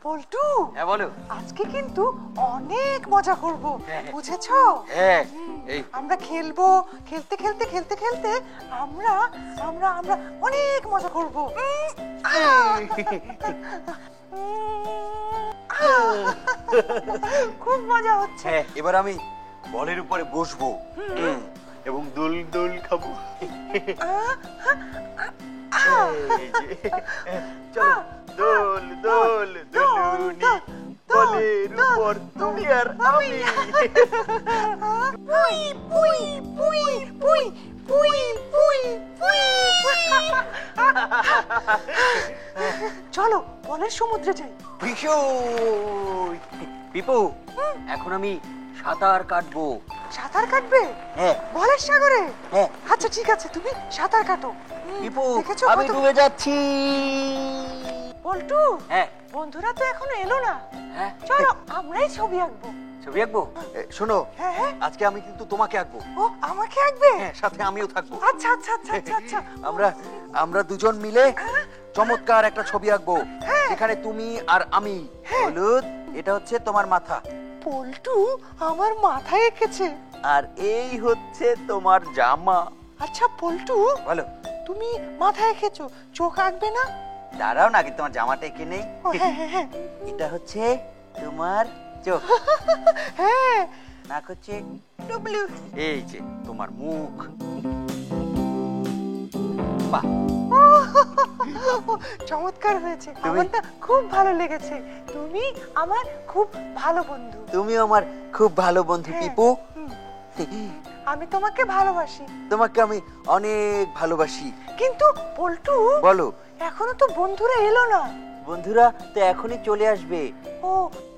পল্টু, হ্যাঁ বলো। আজকে কিন্তু অনেক মজা করব, বুঝেছো? হ্যাঁ, এই আমরা খেলবো, খেলতে খেলতে খেলতে খেলতে আমরা আমরা আমরা অনেক মজা করব। খুব মজা হচ্ছে। এবার আমি বলের উপরে বসবো এবং দোল দোল খাবো। চলো, দোল দোল দোলুনি, বলের উপর তুমি আর আমি। পুই পুই পুই পুই পুই পুই পুই। চলো বলের সমুদ্রে যাই। পিপু, এখন আমি সাঁতার কাটবো। সাঁতার কাটবে? হ্যাঁ। বলের সাগরে? হ্যাঁ। আচ্ছা ঠিক আছে, তুমি সাঁতার কাটো। পিপু, দেখেছো আমি ডুবে যাচ্ছি। পল্টু, হ্যাঁ। বন্ধুরা তো এখনো এলো না। হ্যাঁ, চলো আমরাই ছবি আঁকবো। ছবি আঁকবো? শোনো, হ্যাঁ হ্যাঁ। আজকে আমি কিন্তু তোমাকে আঁকবো। ও, আমাকে আঁকবে? হ্যাঁ, সাথে আমিও থাকবো। আচ্ছা আচ্ছা আচ্ছা আচ্ছা আচ্ছা। আমরা দুজন মিলে চমৎকার একটা ছবি আঁকবো, যেখানে তুমি আর আমি। হলুদ, এটা হচ্ছে তোমার মাথা। পল্টু আমার মাথায় এঁকেছে। আর এই হচ্ছে তোমার জামা। আচ্ছা পল্টু, বলো। তুমি মাথায় এঁকেছো, চোখ আঁকবে না? দাঁড়াও না, তোমার জামাটা এঁকে নেই। ও হ্যাঁ হ্যাঁ হ্যাঁ। এটা হচ্ছে তোমার চোখ। হ্যাঁ। নাক হচ্ছে ডুবলু। এই যে তোমার মুখ। বাহ, চমৎকার হয়েছে, আমার না খুব ভালো লেগেছে। তুমি আমার খুব ভালো বন্ধু। তুমিও আমার খুব ভালো বন্ধু পিপু। আমি তোমাকে ভালোবাসি। তোমাকে আমি অনেক ভালোবাসি। কিন্তু পল্টু, বলো। এখনো তো বন্ধুরা এলো না। বন্ধুরা তো এখনই চলে আসবে। ও,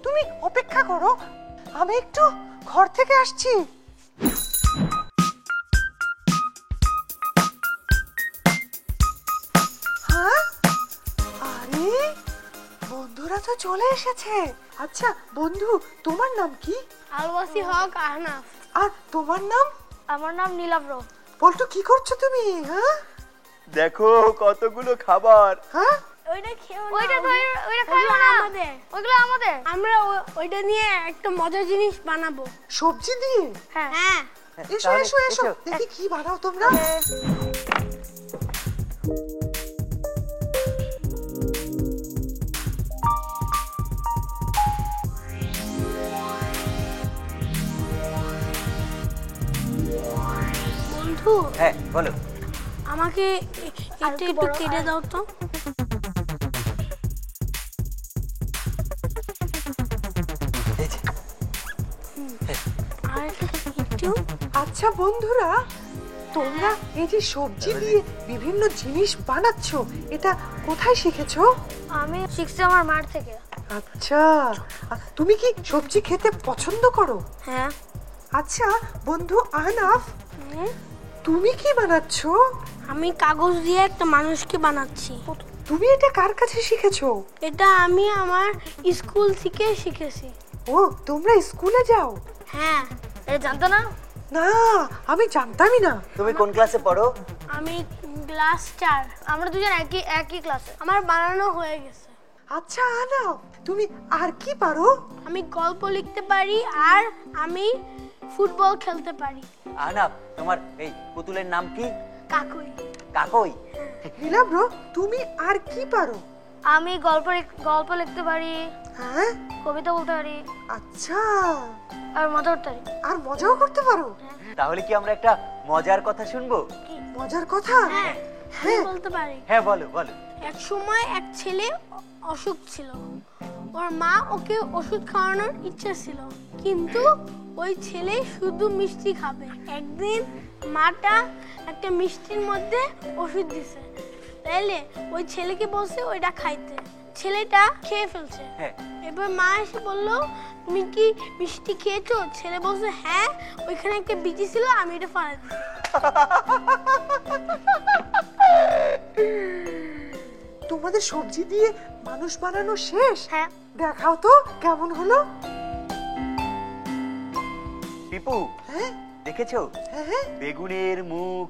তুমি অপেক্ষা করো, আমি একটু ঘর থেকে আসছি। হ্যাঁ, আরে বন্ধুরা তো চলে এসেছে। আচ্ছা বন্ধু, তোমার নাম কি? আলওয়াসি হক আহনাফ। আর তোমার নাম? আমার নাম নীলাব্র। পল্টু, কি করছো তুমি? হ্যাঁ দেখো কতগুলো খাবার। হ্যাঁ, ওইটা খাইও না, আমাদের ওইগুলো আমাদের। আমরা ওইটা নিয়ে একটা মজার জিনিস বানাবো। সবজি দিয়ে? হ্যাঁ হ্যাঁ। এসো এসো এসো, দেখি কি বানাও তোমরা। বন্ধু, হ্যাঁ বলো। আমাকে এটা একটু কেটে দাও তো। আর একটু। আচ্ছা বন্ধুরা, তোমরা এই যে সবজি দিয়ে বিভিন্ন জিনিস বানাচ্ছো, এটা কোথায় শিখেছো? আমি শিখছি আমার মার থেকে। আচ্ছা, তুমি কি সবজি খেতে পছন্দ করো? হ্যাঁ। আচ্ছা বন্ধু আহনাফ, তুমি কি বানাচ্ছো? আমি কাগজ দিয়ে একটা মানুষকে বানাচ্ছি। তুমি এটা কার কাছে শিখেছো? এটা আমি আমার স্কুল থেকে শিখেছি। ও, তোমরা স্কুলে যাও? হ্যাঁ। এটা জানতো না? না, আমি জানতামই না। তুমি কোন ক্লাসে পড়ো? আমি ক্লাস 4। আমরা দুজন একই ক্লাসে। আমার বানানো হয়ে গেছে। আচ্ছা আহনাফ, তুমি আর কি পারো? আমি গল্প লিখতে পারি আর আমি ফুটবল খেলতে পারি। আহনাফ, তোমার এই পুতুলের নাম কি? কাকুই। কাকই। নীলাব্র, তুমি আর কি পারো? আমি গল্প লিখতে পারি। হ্যাঁ, কবিতা বলতে পারি। আচ্ছা, আর মজা করতে পারি। আর মজাও করতে পারো? তাহলে কি আমরা একটা মজার কথা শুনবো? মজার কথা? হ্যাঁ, আমি বলতে পারি। হ্যাঁ বলো বলো। এক সময় এক ছেলে অসুখ ছিল। ওর মা ওকে ওষুধ খাওয়ানোর ইচ্ছা ছিল, কিন্তু ওই ছেলে শুধু মিষ্টি খাবে। একদিন মাটা একটা মিষ্টির মধ্যে ওষুধ দিছে, তাইলে ওই ছেলেকে বলছে ওইটা খাইতে। ছেলেটা খেয়ে ফেলছে। এবার মা এসে বললো, তুমি কি মিষ্টি খেয়েছো? ছেলে বলছে হ্যাঁ, ওইখানে একটা বিচি ছিল, আমি এটা ফেলে দিই। তোমাদের সবজি দিয়ে মানুষ বানানো শেষ? হ্যাঁ। দেখাও তো কেমন হলো। পিপু, হ্যাঁ দেখেছো হ্যাঁ, বেগুনের মুখ,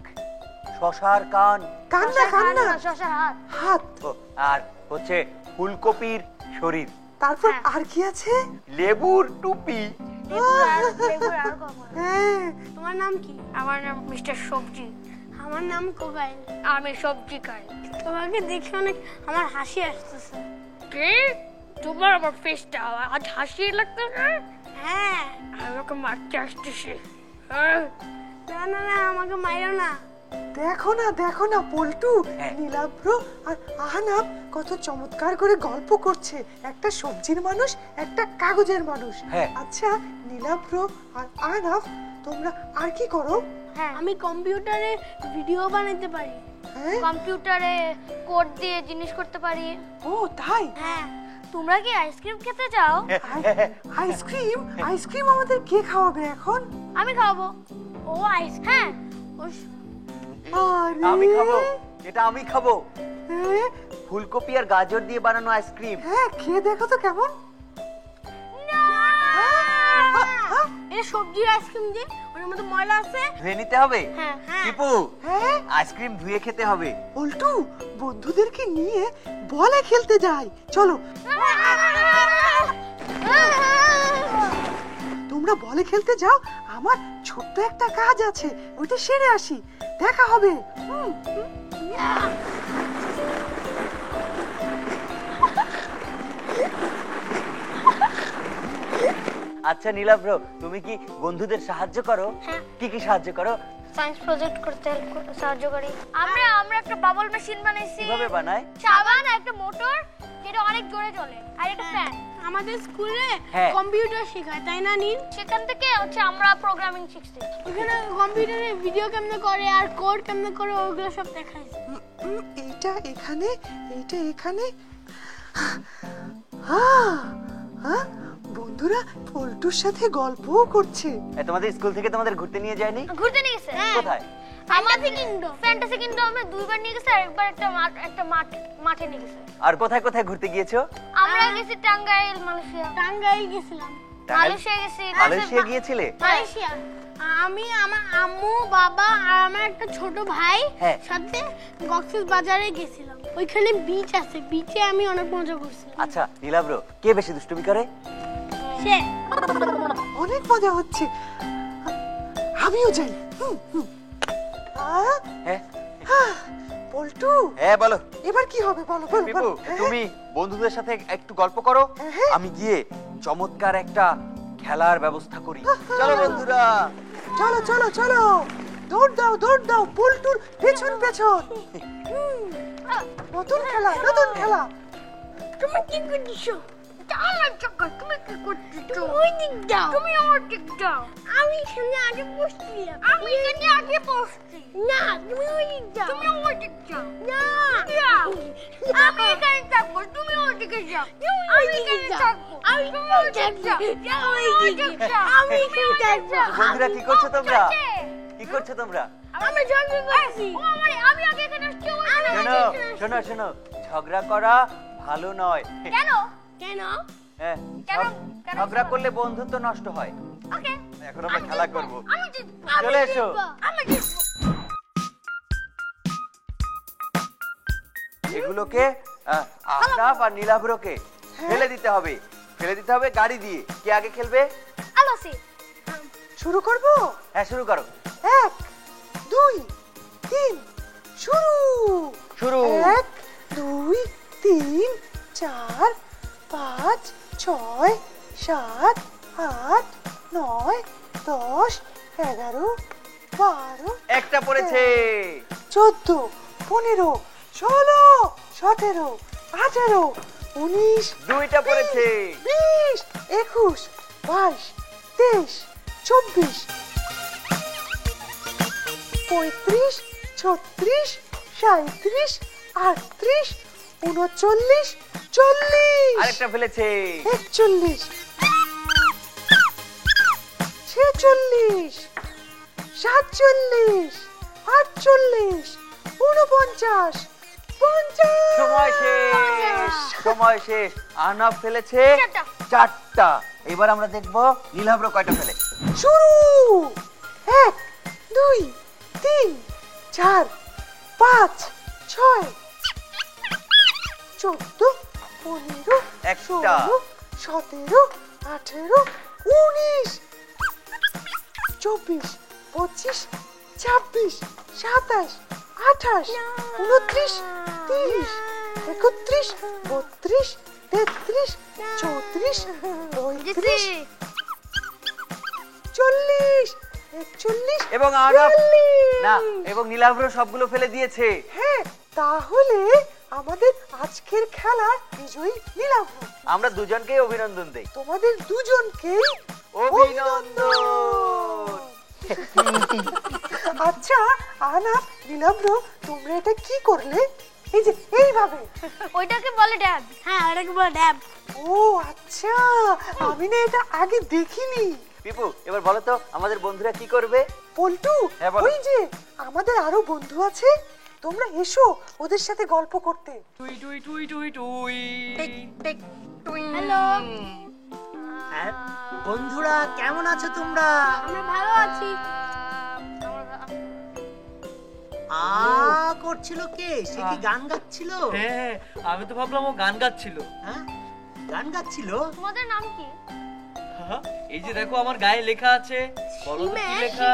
শশার কান, কান না কান না, শশার হাত। হাত। ও, আর হচ্ছে ফুলকপির শরীর, তারপর হ্যাঁ। আর কি আছে? লেবুর টুপি। হ্যাঁ, তোমার নাম কি? আমার নাম মিস্টার সবজি। আমার নাম কোকাইল। আমি সবজি খাই। তোমাকে দেখে অনেক আমার হাসি আসতেছে। কে? তোমার আমার ফেসটা আজ হাসি লাগতেছে। হ্যাঁ। আমাকে মারতে আসতেছে। না না না, আমাকে মাইরো না। দেখো না পল্টু, হ্যাঁ। নীলাভ্র আর আহনাফ কত চমৎকার করে গল্প করছে। একটা সবজির মানুষ, একটা কাগজের মানুষ। হ্যাঁ। আচ্ছা নীলাভ্র আর আহনাফ, তোমরা আর কি করো? হ্যাঁ, আমি কম্পিউটারে ভিডিও বানাতে পারি। হ্যাঁ, কম্পিউটারে কোড দিয়ে জিনিস করতে পারি। ও তাই? হ্যাঁ। তোমরা কি আইসক্রিম খেতে চাও? আইসক্রিম? আইসক্রিম আমাদের কে খাওয়াবে এখন? আমি খাওয়াবো। ও আইস, হ্যাঁ। আরে, আমি খাবো, এটা আমি খাবো। হ্যাঁ, ফুলকপি আর গাজর দিয়ে বানানো আইসক্রিম। হ্যাঁ, খেয়ে দেখো তো কেমন। এটা সবজির আইসক্রিম যে ওর মধ্যে ময়লা আছে। ধুয়ে নিতে হবে। হ্যাঁ হ্যাঁ। টিপু, হ্যাঁ, আইসক্রিম ধুয়ে খেতে হবে। পল্টু, বন্ধুদেরকে নিয়ে বলে খেলতে যাই, চলো। তোমরা বলে খেলতে যাও, আমার ছোট্ট একটা কাজ আছে, ওইটা সেরে আসি, দেখা হবে। আচ্ছা নীলাভ্র, তুমি কি বন্ধুদের সাহায্য করো? হ্যাঁ। কি কি সাহায্য করো? সায়েন্স প্রজেক্ট করতে সাহায্য করি। আমরা একটা বাবল মেশিন বানাইছি। কিভাবে বানায়? সাবান আর একটা মোটর যেটা অনেক জোরে চলে আর একটা ফ্যান। আমাদের স্কুলে হ্যাঁ। কম্পিউটার শেখায়, তাই না নীল? সেখান থেকে হচ্ছে আমরা প্রোগ্রামিং শিখছি। ওখানে কম্পিউটারে ভিডিও কেমনে করে আর কোড কেমনে করে ওগুলো সব দেখাইছে। এইটা এখানে, এইটা এখানে। হ্যাঁ, হ্যাঁ, বন্ধুরা পল্টুর সাথে গল্পও করছে। তোমাদের স্কুল থেকে তোমাদের ঘুরতে নিয়ে যায়নি? ঘুরতে নিয়ে গেছে। কোথায়? আমাদের ফ্যান্টাসি কিংডমে দুইবার নিয়ে গেছে আর একবার একটা মাঠে নিয়ে গেছে। আর কোথায় কোথায় ঘুরতে গিয়েছো? আমরা গেছি টাঙ্গাইল, মালয়েশিয়া। টাঙ্গাইল গেছিলাম। মালয়েশিয়া গেছি। মালয়েশিয়া গিয়েছিলে? মালয়েশিয়া। আমি, আমার আম্মু, বাবা আর আমার একটা ছোট ভাই হ্যাঁ। সাথে কক্সেস বাজারে গেছিলাম। ওইখানে বিচ আছে, বিচে আমি অনেক মজা করছিলাম। আচ্ছা নীলাভ্র, কে বেশি দুষ্টুমি করে? সে অনেক মজা হচ্ছে, আমিও যাই। হ্যাঁ পল্টু, হ্যাঁ বলো। এবার কি হবে বলো বলো পিপু, বলো। তুমি বন্ধুদের সাথে একটু গল্প করো, হ্যাঁ। আমি গিয়ে চমৎকার একটা খেলার ব্যবস্থা করি। চলো বন্ধুরা। চলো চলো চলো, দৌড় দাও পল্টুর পেছন পেছন। নতুন খেলা, নতুন খেলা। তুমি কি করছো? এটা আমার চক্কর। তুমি কি করছো? ওই দিক দাও। তুমি ওই দিক দাও। আমি এখানে আগে বসছিলাম। আমি এখানে আগে বসছি। না, তুমি ওই দিক যাও। তুমি ওই দিক যাও। না, যাও। আমি এখানে থাকবো। তুমি ওই দিকে যাও। আমি এখানে থাকবো। আমি তুমি ওই দিক যাও। আমি ওই দিক যাও। আমি এখানে থাকবো। বন্ধুরা কি করছো তোমরা? কি করছো তোমরা? আমি ঝগড়া করছি। আমি আগে এখানে আসছি। শোনো শোনো শোনো, ঝগড়া করা ভালো নয়। কেন? কেন? হ্যাঁ, কেন- কেন ঝগড়া শোনো? করলে বন্ধুত্ব নষ্ট হয়। ওকে। এখন আমরা খেলা করব। আমি জিতবো। চলে এসো। আমি জিতবো। এগুলোকে আহনাফ আর নীলাভ্রকে ফেলে দিতে হবে, ফেলে দিতে হবে গাড়ি দিয়ে। কে আগে খেলবে? আলোসি। শুরু করবো? হ্যাঁ শুরু করো। 1 2 3 শুরু। শুরু। 1 2 3 4 5 6 7 8 9 10 11 12 একটা পড়েছে। 14 15 16 17 18 19 দুইটা পড়েছে। 20 21 22 23 24 35 36 37 38 39 40 আরেকটা ফেলেছে। 41 46 47 48 49 50 সময় শেষ, সময় শেষ। আহনাফ ফেলেছে চারটা। 4টা। এবার আমরা দেখবো নীলাভ্র কয়টা ফেলে। শুরু। 1 2 3 4 5 6 14 15 একটা। 16 17 18 19 24 25 26 27 28 29 30 31 32 33 34 35 40 41 এবং আনাফ 42 না, এবং নীলাভ্র সবগুলো ফেলে দিয়েছে। হ্যাঁ, তাহলে আমাদের আজকের খেলার বিজয়ী নীলাভ। আমরা দুজনকেই অভিনন্দন দেই। তোমাদের দুজনকেই অভিনন্দন। আচ্ছা আনাফ, নীলাভ, তোমরা এটা কি করলে? এই যে এইভাবে। ওইটাকে বলে ড্যাব। হ্যাঁ, ওটাকে বলে ড্যাব। ও আচ্ছা, আমি না এটা আগে দেখিনি। পিপু, এবার বলো তো আমাদের বন্ধুরা কি করবে? পল্টু, হ্যাঁ, বলো। ওই যে আমাদের আরো বন্ধু আছে, তোমরা এসো ওদের সাথে গল্প করতে। টুই টুই টুই টুই টুই। হ্যালো, বন্ধুরা কেমন আছো তোমরা? আমরা ভালো আছি। করছিল কে? সে কি গান গাচ্ছিল? হ্যাঁ, আমি তো ভাবলাম ও গান গাচ্ছিল। হ্যাঁ, গান গাচ্ছিল। তোমাদের নাম কি? হ্যাঁ, এই যে দেখো আমার গায়ে লেখা আছে। বলো তো কি লেখা?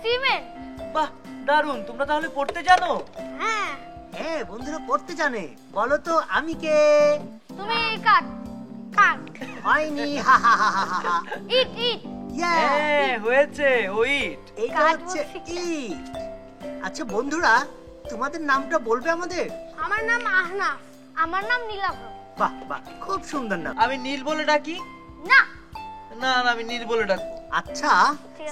সিমেন্ট। বাহ, দারুণ। তোমরা তাহলে পড়তে জানো? হ্যাঁ, হ্যাঁ, বন্ধুরা পড়তে জানে। বলো তো আমি কে? তুমি কাট। কাট। হয়নি, হা হা হা হা হা। ইট ইট। হ্যাঁ, হয়েছে। ওইট। এইটা হচ্ছে ইট। আচ্ছা বন্ধুরা, তোমাদের নামটা বলবে আমাদের? আমার নাম আহনাফ। আমার নাম নীলাভ। বাহ বাহ, খুব সুন্দর নাম। আমি নীল বলে ডাকি? না, না না, আমি নীল বলে ডাকবো। আচ্ছা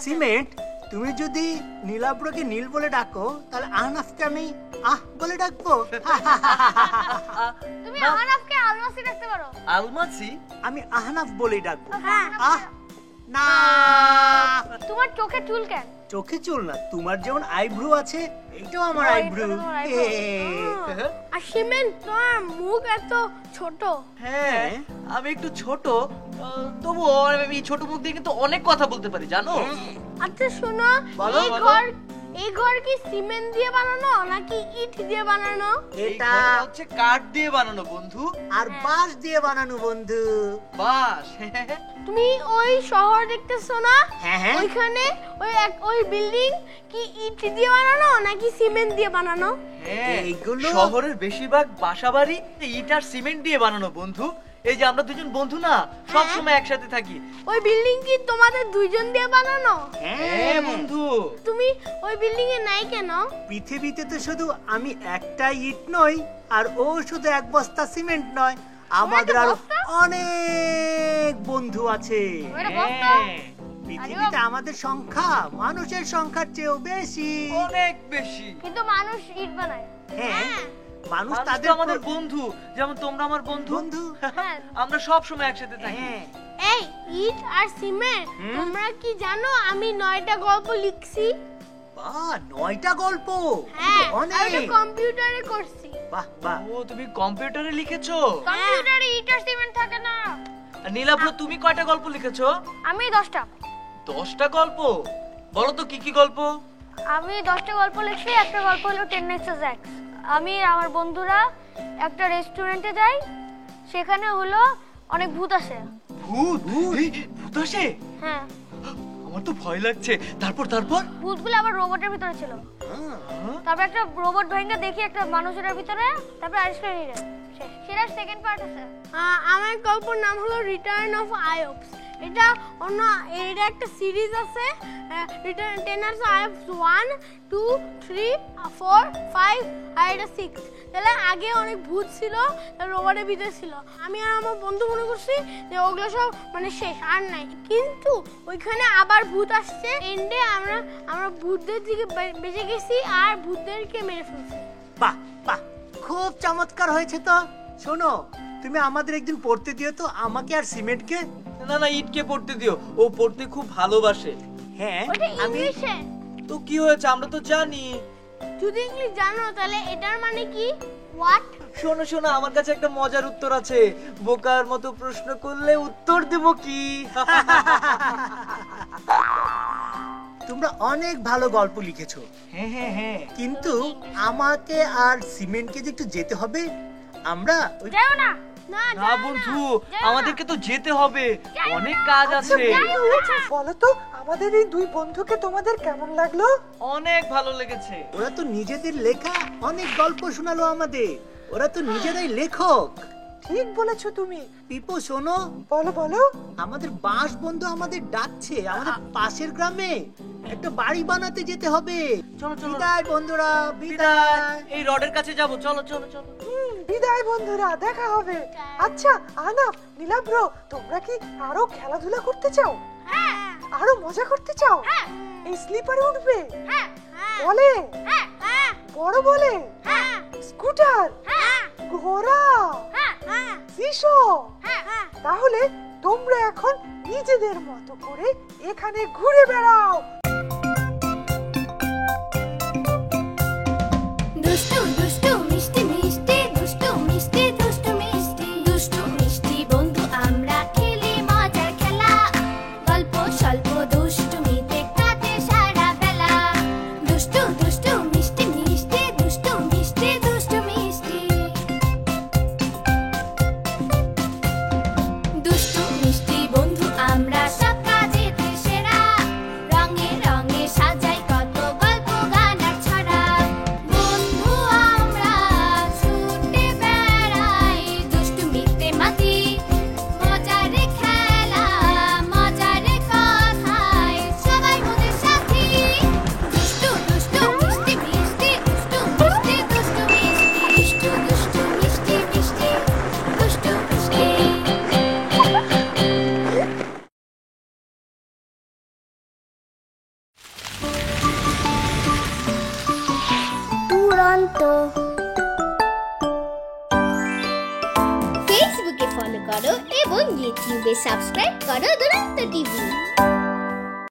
সিমেন্ট, তুমি যদি নীলাব্রকে নীল বলে ডাকো, তাহলে আহনাফকে আমি আহ বলে ডাকবো। তুমি আহনাফকে আলমাসি রাখতে পারো। আলমাসি? আমি আহনাফ বলেই ডাকবো। হ্যাঁ। আহ না, তোমার চোখে চুল কেন? চোখে চুল না, তোমার যেমন আইব্রু আছে, এইটাও আমার ও, আইব্রু। এটা তোমার eyebrow। আর সিমেন্ট, তোমার মুখ এত ছোট। হ্যাঁ, আমি একটু ছোট, তবুও আমি ছোট মুখ দিয়ে কিন্তু অনেক কথা বলতে পারি, জানো? আচ্ছা শোনো, বলো, এই বলো। ঘর এই ঘর কি সিমেন্ট দিয়ে বানানো নাকি ইট দিয়ে বানানো? এই এটা ঘরটা হচ্ছে কাঠ দিয়ে বানানো বন্ধু। আর বাঁশ দিয়ে বানানো বন্ধু। বাস। তুমি ওই শহর দেখতেছো না? হ্যাঁ, হ্যাঁ। ওইখানে ওই বিল্ডিং কি ইট দিয়ে বানানো নাকি সিমেন্ট দিয়ে বানানো? হ্যাঁ, এইগুলো- শহরের বেশিরভাগ বাসাবাড়ি ইট আর সিমেন্ট দিয়ে বানানো বন্ধু। এই যে আমরা দুজন বন্ধু না, সব সময় একসাথে থাকি। ওই বিল্ডিং কি তোমাদের দুইজন দিয়ে বানানো? হ্যাঁ বন্ধু। তুমি ওই বিল্ডিং এ নাই কেন? পৃথিবীতে তো শুধু আমি একটা ইট নই, আর ও শুধু এক বস্তা সিমেন্ট নয়, আমাদের আরো অনেক বন্ধু আছে। ওটা বস্তা? হ্যাঁ, পৃথিবীতে আমাদের সংখ্যা মানুষের সংখ্যার চেয়েও বেশি। অনেক বেশি। কিন্তু মানুষ ইট বানায়। হ্যাঁ, মানুষ মানুষ তো তাদের আমাদের বন্ধু, যেমন তোমরা আমার বন্ধু। বন্ধু। হ্যাঁ। আমরা সব সময় একসাথে থাকি। হ্যাঁ, এই ইট আর সিমেন্ট, তোমরা কি জানো আমি 9টা গল্প লিখছি? বাহ, 9টা গল্প। হ্যাঁ, তো আর ওটা অনেক। কম্পিউটারে করছি। বাহ বাহ। ও, তুমি কম্পিউটারে লিখেছো? কম্পিউটারে ইট আর সিমেন্ট থাকে না। আর নীলাভ, তুমি কয়টা গল্প লিখেছো? আমি 10টা। 10টা গল্প? বলো তো কি কি গল্প? আমি 10টা গল্প লিখছি। একটা গল্প হলো 10x. আমি আমার বন্ধুরা একটা রেস্টুরেন্টে যাই, সেখানে হলো অনেক ভূত আসে। ভূত? এই, ভূত আসে? হ্যাঁ, আমার তো ভয় লাগছে। তারপর তারপর? ভূতগুলো আবার রোবটের ভিতরে ছিল। তারপর একটা রোবট ভেঙে দেখি একটা মানুষের ভিতরে, তারপর আবিষ্কার নিয়ে সেটা সেকেন্ড পার্ট আছে। আমার গল্পের নাম হলো রিটার্ন অফ আয়োপস। এটা একটা সিরিজ আছে, রিটার্ন অফ আয়োপস 1 2 3 4 5 আর এটা 6। তাহলে আগে অনেক ভূত ছিল, রোবটের ভিতরে ছিল। আমি আর আমার বন্ধু মনে করছি যে ওগুলো সব মানে শেষ, আর নাই। কিন্তু ওইখানে আবার ভূত আসছে। এন্ডে আমরা ভূতদের দিকে বেঁচে গেছি আর ভূতদেরকে মেরে ফেলছি। বাহ বাহ, খুব চমৎকার হয়েছে তো। শোনো, তুমি আমাদের একদিন পড়তে দিও তো, আমাকে আর সিমেন্টকে। না না, ইটকে পড়তে দিও, ও পড়তে খুব ভালোবাসে। হ্যাঁ, ওটা আমি ইংলিশে। তো কি হয়েছে, আমরা তো জানি। যদি ইংলিশ জানো তাহলে এটার মানে কি? হোয়াট? শোনো শোনো, আমার কাছে একটা মজার উত্তর আছে। বোকার মতো প্রশ্ন করলে উত্তর দেব কি? তোমরা অনেক ভালো গল্প লিখেছো, হ্যাঁ হ্যাঁ হ্যাঁ। কিন্তু আমাকে আর সিমেন্টকে যে একটু যেতে হবে। আমরা ওই যাও না। না বন্ধু, আমাদেরকে তো যেতে হবে, অনেক কাজ আছে। বলো তো আমাদের এই দুই বন্ধুকে তোমাদের কেমন লাগলো? অনেক ভালো লেগেছে। ওরা তো নিজেদের লেখা অনেক গল্প শোনালো আমাদের, ওরা তো নিজেরাই লেখক। ঠিক বলেছো তুমি। পিপো শোনো, বলো বলো। আমাদের বাঁশ বন্ধু আমাদের ডাকছে, আমাদের পাশের গ্রামে একটা বাড়ি বানাতে যেতে হবে। চলো চলো। বিদায় বন্ধুরা, বিদায়। বিদায়। এই রডের কাছে যাব, চলো চলো চলো। বিদায় বন্ধুরা, দেখা হবে। আচ্ছা আনাফ, নীলাব্র, তোমরা কি আরো খেলাধুলা করতে চাও? হ্যাঁ আরো মজা করতে চাও? হ্যাঁ এই স্লিপারে উঠবে? হ্যাঁ বলে? হ্যাঁ হ্যাঁ বড় বলে? হ্যাঁ স্কুটার? হ্যাঁ ঘোড়া? হ্যাঁ সিসো? হ্যাঁ। তাহলে তোমরা এখন নিজেদের মতো করে এখানে ঘুরে বেড়াও। দুষ্টু দুষ্টু মিষ্টি মিষ্টি, দুষ্টু মিষ্টি দুষ্টু মিষ্টি, দুষ্টু মিষ্টি বন্ধু আমরা খেলি মজার খেলা, গল্প স্বল্প দুষ্টুমিতে কাটে সারা বেলা। দুষ্টু দুষ্টু মিষ্টি মিষ্টি, দুষ্টু মিষ্টি দুষ্টু মিষ্টি, দুষ্টু মিষ্টি বন্ধু আমরা সব কাজেতে সেরা, রঙে রঙে সাজাই কত গল্প গান আর ছড়া। বন্ধু আমরা ছুটে বেড়াই দুষ্টুমিতে মাতি, মজারে খেলা মজারে কথায় সবাই মোদের সাথী। দুষ্টু দুষ্টু মিষ্টি মিষ্টি, দুষ্টু মিষ্টি দুষ্টু মিষ্টি, দুষ্টু দুষ্টু মিষ্টি মিষ্টি, দুষ্টু মিষ্টি। দুরন্ত ফেসবুকে ফলো করো এবং ইউটিউবে সাবস্ক্রাইব করো দুরন্ত টিভি।